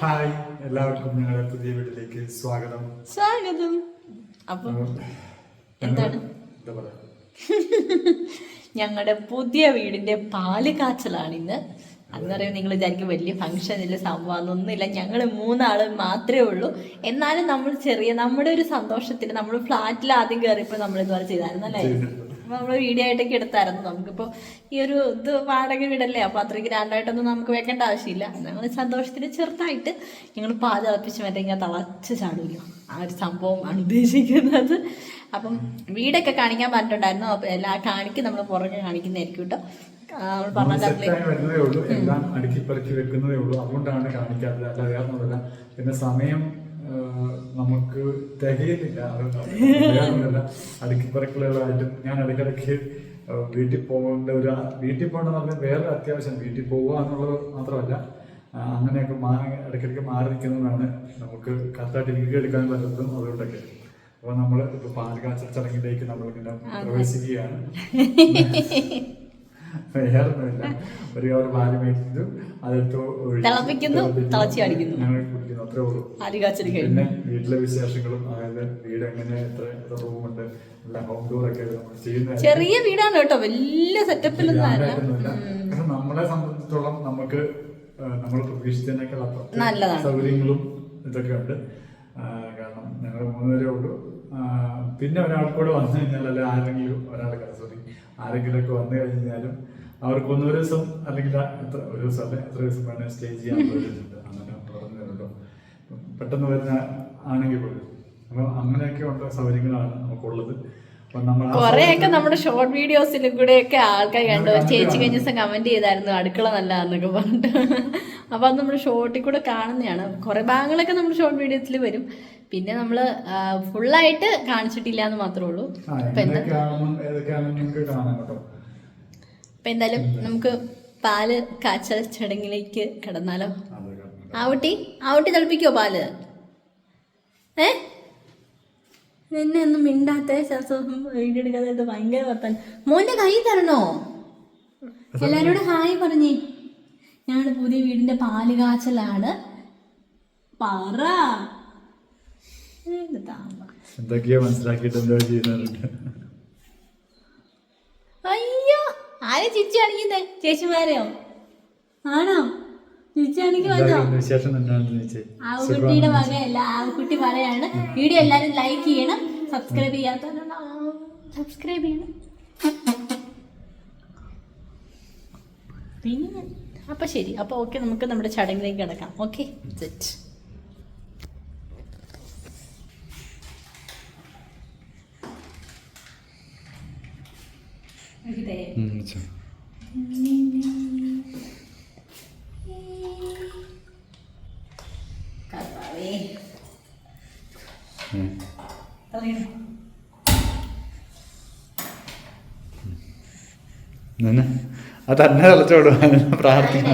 Hi എല്ലാവർക്കും ഞങ്ങളുടെ പുതിയ വീട്ടിലേക്ക് സ്വാഗതം. അപ്പം എന്താണ് ഞങ്ങളുടെ പുതിയ വീടിന്റെ പാല് കാച്ചലാണ് ഇന്ന്. അന്നറിയാം നിങ്ങൾ വിചാരിക്കും വലിയ ഫംഗ്ഷൻ ഇല്ല, സംഭവമൊന്നുമില്ല. ഞങ്ങൾ മൂന്നാള് മാത്രമേ ഉള്ളൂ. എന്നാലും നമ്മൾ നമ്മുടെ ഒരു സന്തോഷത്തിന് നമ്മൾ ഫ്ലാറ്റിൽ ആദ്യം കയറിയപ്പോൾ നമ്മൾ ഇതുപോലെ ചെയ്തായിരുന്നു അല്ലേ? അപ്പോൾ നമ്മൾ വീഡിയോ ആയിട്ടൊക്കെ എടുത്തായിരുന്നു. നമുക്കിപ്പോൾ ഈ ഒരു ഇത് വാടക വീടല്ലേ, അപ്പോൾ അത്രയ്ക്ക് ഗ്രാൻഡായിട്ടൊന്നും നമുക്ക് വെക്കേണ്ട ആവശ്യമില്ല. ഞങ്ങൾ സന്തോഷത്തിന് ചെറുതായിട്ട് ഞങ്ങൾ പാല് തിളപ്പിച്ച് മറ്റേ ഇങ്ങനെ തിളച്ച് ചാടുമല്ലോ, ആ ഒരു സംഭവമാണ് ഉദ്ദേശിക്കുന്നത്. അപ്പം വീടൊക്കെ കാണിക്കാൻ പറഞ്ഞിട്ടുണ്ടായിരുന്നു. അപ്പോൾ എല്ലാ കാണിക്കും നമ്മൾ പുറകെ കാണിക്കുന്നതായിരിക്കും കേട്ടോ. വരുന്നതേ ഉള്ളൂ, എല്ലാം അടുക്കി പെറുക്കി വെക്കുന്നതേ ഉള്ളൂ, അതുകൊണ്ടാണ് കാണിക്കാത്തത്. അല്ല വേറൊന്നുമില്ല. പിന്നെ സമയം നമുക്ക് തികയുന്നില്ല, വേറൊന്നുമില്ല. അടുക്കിപ്പറക്കുകളായിട്ടും ഞാൻ ഇടയ്ക്കിടയ്ക്ക് വീട്ടിൽ പോകേണ്ടെന്ന് പറഞ്ഞാൽ വേറെ അത്യാവശ്യം വീട്ടിൽ പോകുക എന്നുള്ളത് മാത്രമല്ല, അങ്ങനെയൊക്കെ ഇടയ്ക്കിടയ്ക്ക് മാറി നിൽക്കുന്നതാണ് നമുക്ക് കറക്റ്റായിട്ട് വീഡിയോ എടുക്കാൻ പറ്റുന്നതും. അതുകൊണ്ടൊക്കെ അപ്പോൾ നമ്മൾ ഇപ്പോൾ പാല് കാച്ചൽ ചടങ്ങിലേക്ക് നമ്മളിങ്ങനെ പ്രവേശിക്കുകയാണ്. വേറൊന്നുമില്ല, ഒരുപാട് പാല് മേടിച്ചു അതെടുത്ത് ഞങ്ങൾ കുടിക്കുന്നു, അത്രേ ഉള്ളൂ. പിന്നെ വീട്ടിലെ വിശേഷങ്ങളും, അതായത് വീട് എങ്ങനെ, എത്ര റൂമുണ്ട്, എല്ലാം ഹോം ടൂർ ഒക്കെ നമ്മൾ ചെയ്യുന്ന ചെറിയ വീടാണ് കേട്ടോ, വലിയ സെറ്റപ്പിലൊന്നും. പക്ഷെ നമ്മളെ സംബന്ധിച്ചിടത്തോളം നമുക്ക് നമ്മൾ പ്രതീക്ഷിച്ചതിനേക്കാൾ അത്ര സൗകര്യങ്ങളും ഇതൊക്കെ ഉണ്ട്. കാരണം ഞങ്ങൾ 3 പേരേ ഉള്ളൂ. പിന്നെ ഒരാൾക്കൂടെ വന്നു കഴിഞ്ഞാൽ, അല്ലെ ആരെങ്കിലുമൊക്കെ വന്നു കഴിഞ്ഞാലും അവർക്ക് 1 ദിവസം അല്ലെങ്കിൽ എത്ര ദിവസം വേണേൽ സ്റ്റേ ചെയ്യാൻ പറ്റുന്നുണ്ട്. അങ്ങനെ പറഞ്ഞിട്ടുണ്ടോ, പെട്ടെന്ന് വരുന്ന ആണെങ്കിൽ പോലും. അപ്പൊ അങ്ങനെയൊക്കെ ഉള്ള സൗകര്യങ്ങളാണ് നമുക്കുള്ളത്. കൊറേയൊക്കെ നമ്മുടെ ഷോർട്ട് വീഡിയോസിലും കൂടെ ഒക്കെ ആൾക്കാർ കണ്ടു. ചേച്ചി കഴിഞ്ഞ ദിവസം കമന്റ് ചെയ്തായിരുന്നു അടുക്കള നല്ലതാന്നൊക്കെ പറഞ്ഞിട്ട്. അപ്പൊ അത് നമ്മൾ ഷോർട്ടിൽ കൂടെ കാണുന്നതാണ്. കുറെ ഭാഗങ്ങളൊക്കെ നമ്മൾ ഷോർട്ട് വീഡിയോസിൽ വരും. പിന്നെ നമ്മള് ഫുള്ളായിട്ട് കാണിച്ചിട്ടില്ല എന്ന് മാത്രമേ ഉള്ളൂ. അപ്പൊ എന്തായാലും നമുക്ക് പാല് കാച്ചൽ ചടങ്ങിലേക്ക് കിടന്നാലോ? ആവട്ടി തിളപ്പിക്കോ പാല്? എന്നെ ഒന്നും മിണ്ടാത്ത വീഡിയോ എടുക്കാതെ ഭയങ്കര വർത്താൻ. മോന്റെ കൈ തരണോ? എല്ലാരോടും ഹായ് പറഞ്ഞേ. ഞങ്ങളുടെ പുതിയ വീടിന്റെ പാല് കാച്ചലാണ്. പറ എന്തൊക്കെയോ മനസ്സിലാക്കിയിട്ട് എന്തോ ചെയ്യുന്നുണ്ട്. അയ്യോ, ആരെ ചിരിച്ചു കാണിക്കുന്നേ? ചേച്ചിമാരെയോ? ആണോ? ആവുകുട്ടിയുടെ വകയല്ല, ആവുകുട്ടി പറയാണ്. വീഡിയോ എല്ലാരും ലൈക്ക് ചെയ്യണം, സബ്സ്ക്രൈബ് ചെയ്യാത്തവരുണ്ടോ സബ്സ്ക്രൈബ് ചെയ്യണം. പിന്നെ അപ്പൊ ശരി, അപ്പൊ ഓക്കെ, നമുക്ക് നമ്മുടെ ചടങ്ങിലേക്ക് കിടക്കാം. Okay, set. അത് തന്നെ തിളച്ചോളൂ, പ്രാർത്ഥന.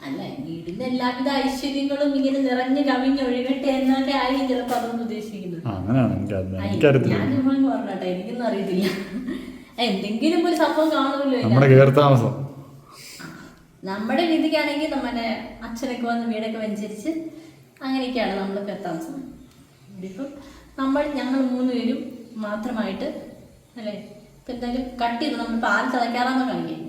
അല്ല, വീടിന്റെ എല്ലാവിധ ഐശ്വര്യങ്ങളും ഇങ്ങനെ നിറഞ്ഞു കവിഞ്ഞൊഴുകട്ടെ എന്നൊക്കെ ആയിരിക്കും ചിലപ്പോ അതൊന്നും ഉദ്ദേശിക്കുന്നത്. ഞാൻ ചുമ്മാ പറഞ്ഞോട്ടെ, എനിക്കൊന്നും അറിയത്തില്ല. എന്തെങ്കിലും ഒരു സംഭവം കാണുമല്ലോ. നമ്മുടെ രീതിക്കാണെങ്കിൽ നമ്മുടെ അച്ഛനൊക്കെ വന്ന് വീടൊക്കെ വെഞ്ചരിച്ച് അങ്ങനെയൊക്കെയാണ് നമ്മളൊക്കെ താമസം. ഇതിപ്പം ഞങ്ങൾ 3 പേരും മാത്രമായിട്ട് അല്ലേ. ഇപ്പം എന്തായാലും കട്ട് ചെയ്ത് നമ്മൾ പാല് തിളയ്ക്കാറാന്ന് കാണിക്കും.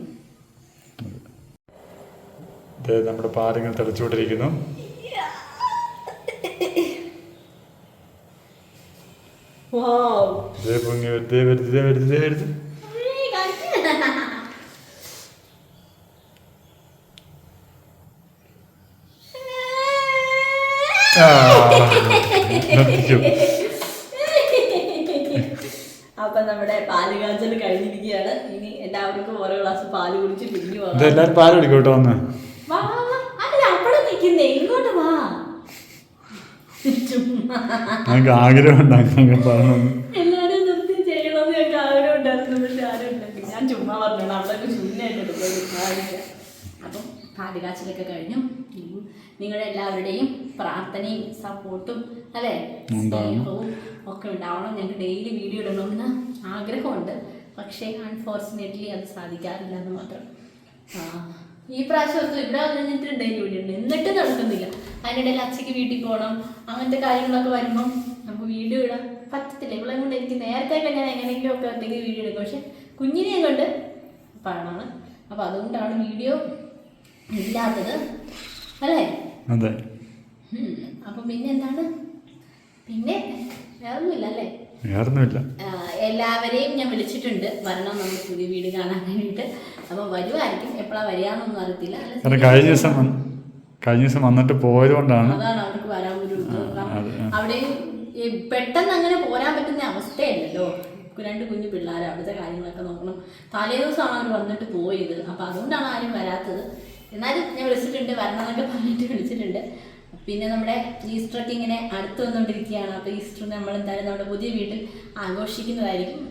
നമ്മുടെ പാലിങ്ങനെ തിളച്ചുകൊണ്ടിരിക്കുന്നു. അപ്പൊ നമ്മുടെ പാല് കാച്ചൽ കഴിഞ്ഞിരിക്കുകയാണ്. ഇനി എല്ലാവർക്കും ഓരോ ഗ്ലാസ് പാല് കുടിച്ച് പിരിഞ്ഞു പോകാം. എല്ലാരും പാല് കുടിക്കും കേട്ടോ. വന്ന് അല്ല, അവിടെ നിൽക്കുന്നേ, ഇങ്ങോട്ട് വാ. ആഗ്രഹം എല്ലാരും നിർത്തി ചെയ്യണമെന്ന് ഞങ്ങൾക്ക് ആഗ്രഹം ഉണ്ടായിരുന്നു. പക്ഷെ ആരും ഉണ്ടാക്കി. ഞാൻ ചുമ്മാ പറഞ്ഞോളാം, അവിടെ ശൂന്യമായിട്ട് എടുക്കുന്നത്. അപ്പം പാല് കാച്ചലൊക്കെ കഴിഞ്ഞു. നിങ്ങളുടെ എല്ലാവരുടെയും പ്രാർത്ഥനയും സപ്പോർട്ടും അല്ലേ, സ്നേഹവും ഒക്കെ ഉണ്ടാവണം. ഞങ്ങൾക്ക് ഡെയിലി വീഡിയോ ഇടണമെന്ന് ആഗ്രഹമുണ്ട്. പക്ഷേ അൺഫോർച്ചുനേറ്റ്ലി അത് സാധിക്കാറില്ല എന്ന് മാത്രം. ഈ പ്രാവശ്യം ഇവിടെ വന്നിട്ട് ഡെയിലി വീഡിയോ ഉണ്ട്, എന്നിട്ട് നടക്കുന്നില്ല. അതിനിടയിൽ അച്ഛക്ക് വീട്ടിൽ പോകണം, അങ്ങനത്തെ കാര്യങ്ങളൊക്കെ വരുമ്പം നമുക്ക് വീഡിയോ ഇടാൻ പറ്റത്തില്ല. ഇവിടെ കൊണ്ട് എനിക്ക് നേരത്തെയൊക്കെ ഞാൻ എങ്ങനെയെങ്കിലും ഒക്കെ ഒറ്റയ്ക്ക് വീഡിയോ എടുക്കും, പക്ഷെ കുഞ്ഞിനെയും കൊണ്ട് പാടാണ്. അപ്പം അതുകൊണ്ടാണ് വീഡിയോ ഇല്ലാത്തത് അല്ലേ? അതെ. അപ്പം പിന്നെ എന്താണ്, പിന്നെ വേറൊന്നുമില്ല അല്ലേ? വേറൊന്നുമില്ല. എല്ലാവരെയും ഞാൻ വിളിച്ചിട്ടുണ്ട് വരണം നമ്മൾ പുതിയ വീട് കാണാൻ വേണ്ടിയിട്ട്. അപ്പം വരുമായിരിക്കും, എപ്പോഴാണ് വരികയെന്നൊന്നും അറിയത്തില്ല. കഴിഞ്ഞ ദിവസം വന്നിട്ട് പോയത് കൊണ്ടാണ് അതാണ് അവർക്ക് വരാൻ ഒരു അവിടെയും പെട്ടെന്ന് അങ്ങനെ പോരാൻ പറ്റുന്ന അവസ്ഥയല്ലല്ലോ. 2 കുഞ്ഞു പിള്ളേർ, അവിടുത്തെ കാര്യങ്ങളൊക്കെ നോക്കണം. തലേ ദിവസമാണ് അവർ വന്നിട്ട് പോയത്, അപ്പം അതുകൊണ്ടാണ് ആരും വരാത്തത്. എന്നാലും ഞാൻ വിളിച്ചിട്ടുണ്ട്, വരണമെന്നൊക്കെ പറഞ്ഞിട്ട് വിളിച്ചിട്ടുണ്ട്. പിന്നെ നമ്മുടെ ഈസ്റ്ററൊക്കെ ഇങ്ങനെ അടുത്ത് വന്നുകൊണ്ടിരിക്കുകയാണ്. അപ്പോൾ ഈസ്റ്റർ നമ്മൾ എന്തായാലും നമ്മുടെ പുതിയ വീട്ടിൽ ആഘോഷിക്കുന്നതായിരിക്കും.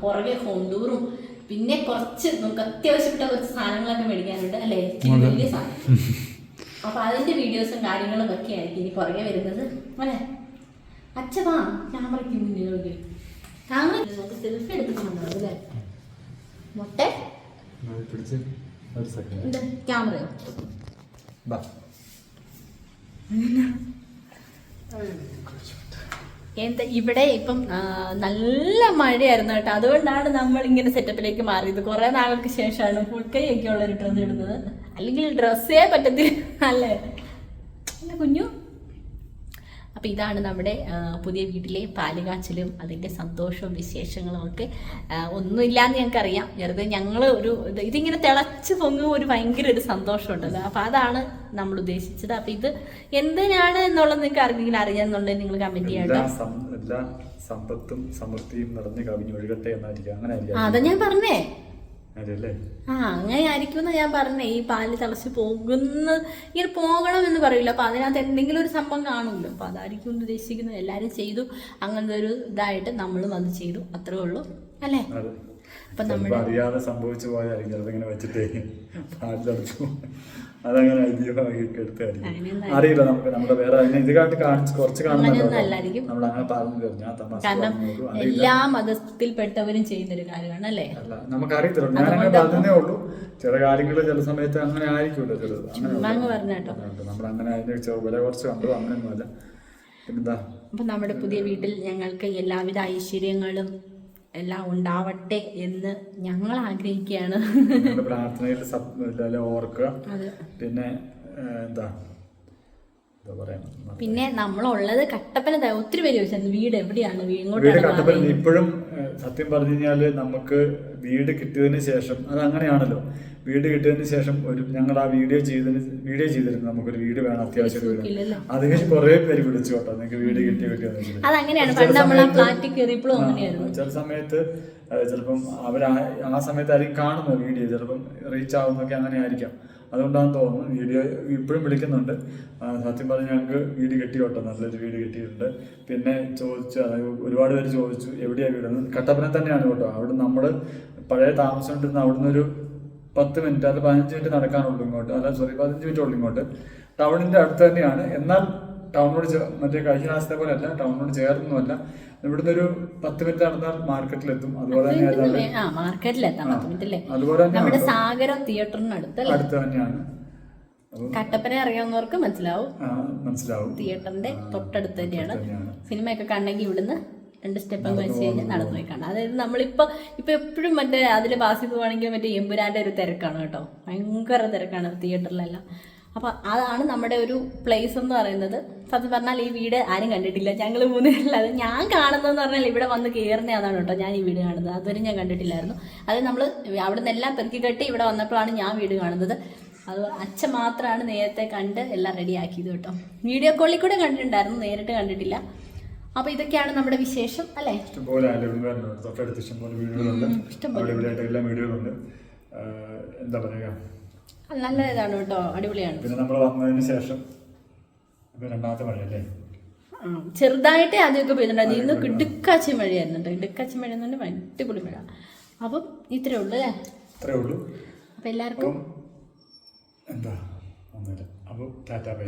പുറകെ ഹോം ടൂറും പിന്നെ കുറച്ച് നമുക്ക് അത്യാവശ്യപ്പെട്ട കുറച്ച് സാധനങ്ങളൊക്കെ മേടിക്കാനുണ്ട് അല്ലേ, വലിയ സാധനം. അപ്പോൾ അതിൻ്റെ വീഡിയോസും കാര്യങ്ങളും ഒക്കെ ആയിരിക്കും ഇനി പുറകെ വരുന്നത് അല്ലേ. അച്ഛനാ ക്യാമറയ്ക്ക് മുന്നിൽ നോക്കി ക്യാമറ നമുക്ക് സെൽഫി എടുത്തിട്ടുണ്ടോ അല്ലേ മൊട്ടെ ക്യാമറയോ എന്താ ഇവിടെ ഇപ്പം നല്ല മഴയായിരുന്നു കേട്ടോ. അതുകൊണ്ടാണ് നമ്മൾ ഇങ്ങനെ സെറ്റപ്പിലേക്ക് മാറിയത്. കുറേ നാളുകൾക്ക് ശേഷമാണ് ഫുൾ കൈ ഒക്കെ ഉള്ളൊരു ഡ്രസ്സ് ഇടുന്നത്. അല്ലെങ്കിൽ ഡ്രസ്സേ പറ്റത്തില്ല അല്ലേ അല്ല കുഞ്ഞു. അപ്പം ഇതാണ് നമ്മുടെ പുതിയ വീട്ടിലെ പാലുകാച്ചലും അതിൻ്റെ സന്തോഷവും വിശേഷങ്ങളും ഒക്കെ. ഒന്നുമില്ലാന്ന് ഞങ്ങൾക്കറിയാം, വെറുതെ ഞങ്ങൾ ഒരു ഇതിങ്ങനെ തിളച്ച് പൊങ്ങും ഒരു ഭയങ്കര ഒരു സന്തോഷമുണ്ടല്ലോ. അപ്പം അതാണ് നമ്മൾ ഉദ്ദേശിച്ചത്. അപ്പം ഇത് എന്തിനാണ് എന്നുള്ളത് നിങ്ങൾക്ക് ആർക്കെങ്കിലും അറിയാമെന്നുണ്ടെങ്കിൽ നിങ്ങൾ കമൻറ്റ് ചെയ്യാട്ടോ. എല്ലാ സമ്പത്തും സമൃദ്ധിയും നിറഞ്ഞു കവിഞ്ഞൊഴുകട്ടെ എന്നായിരിക്കും. അങ്ങനെ അതാ ഞാൻ പറഞ്ഞേ. അതല്ലേ അങ്ങനെ ആയിരിക്കും എന്നാ ഞാൻ പറഞ്ഞേ. ഈ പാല് തിളച്ച് ഇങ്ങനെ പോകണം എന്ന് പറയില്ല. അപ്പൊ അതിനകത്ത് എന്തെങ്കിലും ഒരു സംഭവം കാണുമല്ലോ. അപ്പൊ അതായിരിക്കും ഉദ്ദേശിക്കുന്നത്. എല്ലാരും ചെയ്തു, അങ്ങനത്തെ ഒരു ഇതായിട്ട് നമ്മളും അത് ചെയ്തു, അത്രേ ഉള്ളൂ അല്ലേ. അപ്പൊ നമ്മൾ അറിയാതെ സംഭവിച്ചു പോയായിരിക്കും അതിങ്ങനെ വെച്ചിട്ടേ പാല് തിളച്ചു, അതങ്ങനെ അറിയില്ല നമുക്ക്. നമ്മുടെ വേറെ ഇത് കാട്ടി കാണിച്ച് കുറച്ച് അങ്ങനെയൊന്നല്ലായിരിക്കും. നമ്മൾ അങ്ങനെ പറഞ്ഞു ഞാൻ കാരണം എല്ലാ മതത്തിൽപ്പെട്ടവരും ചെയ്യുന്നൊരു കാര്യമാണ് അല്ലേ. നമുക്കറിയത്തില്ല, ഞാൻ അങ്ങനെ പറഞ്ഞതേ ഉള്ളൂ. ചില കാര്യങ്ങൾ ചില സമയത്ത് അങ്ങനെ ആയിരിക്കുമല്ലോ ചിലത്. അങ്ങനെ പറഞ്ഞോ നമ്മൾ അങ്ങനെ അതിന്റെ വില കുറച്ച് കണ്ടു, അങ്ങനെയൊന്നുമല്ല. പിന്നെന്താ, അപ്പൊ നമ്മുടെ പുതിയ വീട്ടിൽ ഞങ്ങൾക്ക് എല്ലാവിധ ഐശ്വര്യങ്ങളും എല്ലാം ഉണ്ടാവട്ടെ എന്ന് ഞങ്ങൾ ആഗ്രഹിക്കുകയാണ്. പ്രാർത്ഥനയിൽ ഓർക്കുക. പിന്നെ എന്താ പറയാ, പിന്നെ നമ്മളുള്ളത് കട്ടപ്പന. ഒത്തിരി പേര് ചോദിച്ചു വീട് എവിടെയാണ്, വീട് കട്ടപ്പന. ഇപ്പോഴും സത്യം പറഞ്ഞു കഴിഞ്ഞാല് നമുക്ക് വീട് കിട്ടിയതിന് ശേഷം അത് അങ്ങനെയാണല്ലോ. വീട് കിട്ടിയതിന് ശേഷം ഞങ്ങൾ ആ വീഡിയോ ചെയ്തിരുന്നു. നമുക്കൊരു വീട് വേണം, അത്യാവശ്യം വീട്. അത് കഴിഞ്ഞ് കുറെ പേര് വിളിച്ചു കേട്ടോ, നിങ്ങൾക്ക് വീട് കിട്ടിയ ചില സമയത്ത് ചിലപ്പം അവർ ആ സമയത്തായിരിക്കും കാണുന്നത് വീഡിയോ, ചിലപ്പം റീച്ച് ആവുന്നൊക്കെ അങ്ങനെ ആയിരിക്കാം. അതുകൊണ്ടാണെന്ന് തോന്നുന്നു വീഡിയോ ഇപ്പോഴും വിളിക്കുന്നുണ്ട്. സത്യം പറഞ്ഞ് ഞങ്ങൾക്ക് വീട് കിട്ടി കേട്ടോ, നല്ലൊരു വീട് കിട്ടിയിട്ടുണ്ട്. പിന്നെ ചോദിച്ചു, അതായത് ഒരുപാട് പേര് ചോദിച്ചു എവിടെയാണ് വീടെന്ന്. കട്ടപ്പന തന്നെയാണ് കേട്ടോ. അവിടെ നമ്മൾ പഴയ താമസിച്ചുകൊണ്ടിരുന്ന അവിടുന്ന് ഒരു 10 മിനിറ്റ് അത് 15 മിനിറ്റ് നടക്കാനുള്ളൂ ഇങ്ങോട്ട്. 15 മിനിറ്റ് ഉള്ളൂ ഇങ്ങോട്ട്. ടൗണിന്റെ അടുത്ത് തന്നെയാണ്. എന്നാൽ ടൗണിനോട് മറ്റേ കഴിഞ്ഞ പ്രാവശ്യത്തെ പോലെ അല്ല, ടൗണിനോട് ചേർന്നൊന്നുമല്ല. ഇവിടുന്ന് ഒരു 10 മിനിറ്റ് നടന്നാൽ മാർക്കറ്റിലെത്തും. അതുപോലെ തന്നെ അടുത്ത് തന്നെയാണ്. കട്ടപ്പന അറിയാവുന്നവർക്ക് മനസ്സിലാവും. തിയേറ്ററിന്റെ തൊട്ടടുത്ത് തന്നെയാണ്. സിനിമയൊക്കെ കണ്ടെങ്കിൽ ഇവിടുന്ന് 2 സ്റ്റെപ്പ് വെച്ച് കഴിഞ്ഞാൽ നടന്നു പോയി കാണാം. അതായത് നമ്മളിപ്പോ എപ്പോഴും മറ്റേ അതിൽ പാസ് പോവാണെങ്കിൽ മറ്റേ എമ്പുരാന്റെ ഒരു തിരക്കാണ് കേട്ടോ, ഭയങ്കര തിരക്കാണ് തിയേറ്ററിലെല്ലാം. അപ്പൊ അതാണ് നമ്മുടെ ഒരു പ്ലേസ് എന്ന് പറയുന്നത്. സത്യം പറഞ്ഞാൽ ഈ വീട് ആരും കണ്ടിട്ടില്ല, ഞങ്ങൾ 3 പേരല്ലാതെ. ഞാൻ കാണുന്നതെന്ന് പറഞ്ഞാൽ ഇവിടെ വന്ന് കയറുന്നതാണ് കേട്ടോ ഞാൻ ഈ വീട് കാണുന്നത്. അതുവരെ ഞാൻ കണ്ടിട്ടില്ലായിരുന്നു. അത് നമ്മൾ അവിടെ നിന്നെല്ലാം പെറുക്കി കെട്ടി ഇവിടെ വന്നപ്പോഴാണ് ഞാൻ വീട് കാണുന്നത്. അത് അച്ഛൻ മാത്രമാണ് നേരത്തെ കണ്ട് എല്ലാം റെഡിയാക്കിയത് കേട്ടോ. വീഡിയോ കോളിൽ കൂടെ കണ്ടിട്ടുണ്ടായിരുന്നു, നേരിട്ട് കണ്ടിട്ടില്ല. അപ്പൊ ഇതൊക്കെയാണ് നമ്മുടെ വിശേഷം അല്ലേ. ഇഷ്ടംപോലെ തൊട്ടടുത്ത് ഇഷ്ടംപോലെ വീടുകളുണ്ട്, എല്ലാ വീടുകളുണ്ട്. എന്താ പറയുക, നല്ല ഇതാണ് കേട്ടോ, അടിപൊളിയാണ്. പിന്നെ നമ്മൾ വന്നതിന് ശേഷം രണ്ടാമത്തെ മഴയല്ലേ, ചെറുതായിട്ടേ ആദ്യമൊക്കെ പെയ്തിട്ടുണ്ടായിരുന്നു. ഇന്ന് ഇടുക്കാച്ചി മഴയായിരുന്നു കേട്ടോ. ഇടുക്കാച്ചി മഴ എന്ന് പറഞ്ഞാൽ അടിപൊളി മഴ. അപ്പം ഇത്രേ ഉള്ളൂ അല്ലേ. ഇത്രേ ഉള്ളൂ. അപ്പൊ എല്ലാവർക്കും എന്താ ഒന്നുമില്ല. അപ്പോൾ ടാറ്റാ ബൈ.